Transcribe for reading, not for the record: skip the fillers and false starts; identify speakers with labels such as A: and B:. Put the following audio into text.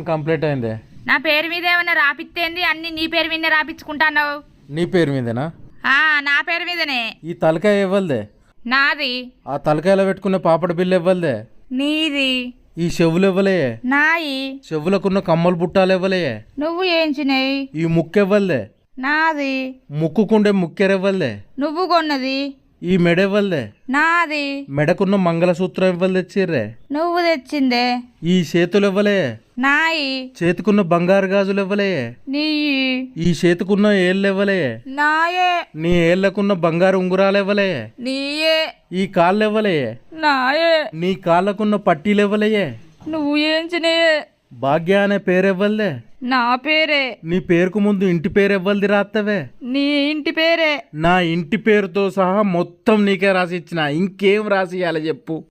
A: Complete అయింది.
B: నా పేరు మీద ఏమన్నా రాపిత్తేంది? అన్ని నీ పేరు మీదనే రాపించుకుంటాన్నావు.
A: నీ పేరు మీదేనా?
B: నా పేరు మీదనే.
A: ఈ తలకాయ ఇవ్వలదే?
B: నాది.
A: ఆ తలకాయలో పెట్టుకున్న పాపడ బిల్లు ఇవ్వలదే?
B: నీది.
A: ఈ చెవులు ఇవ్వలే?
B: నాయి.
A: చెవులకున్న కమ్మలు బుట్టాలు ఇవ్వలే?
B: నువ్వు ఏంచినాయి.
A: ఈ ముక్కు ఇవ్వలదే?
B: నాది.
A: ముక్కుకుండే ముక్కెరెవ్వలదే?
B: నువ్వు కొన్నది.
A: ఈ మెడ ఇవ్వలదే?
B: నాది.
A: మెడకున్న మంగళసూత్రం ఇవ్వలు తెచ్చిర్రే?
B: నువ్వు తెచ్చిందే.
A: ఈ చేతులు ఇవ్వలే?
B: నాయి.
A: చేతికున్న బంగారు గాజులు ఇవ్వలే?
B: నీ.
A: ఈ చేతికున్న ఏళ్ళు ఇవ్వలే?
B: నాయే.
A: నీ ఏళ్లకున్న బంగారు ఉంగురాలు ఇవ్వలే?
B: నీయే.
A: ఈ కాళ్ళు ఇవ్వలే?
B: నాయే.
A: నీ కాళ్ళకున్న పట్టీలు ఇవ్వలే?
B: నువ్వు ఏంచినాయే.
A: భాగ్య అనే పేరు ఇవ్వలే?
B: నా పేరే.
A: నీ పేరుకు ముందు ఇంటి పేరు ఇవ్వలది రాత్తవే?
B: నీ ఇంటి పేరే.
A: నా ఇంటి పేరుతో సహా మొత్తం నీకే రాసి ఇచ్చిన. ఇంకేం రాసి ఇవ్వాలి చెప్పు?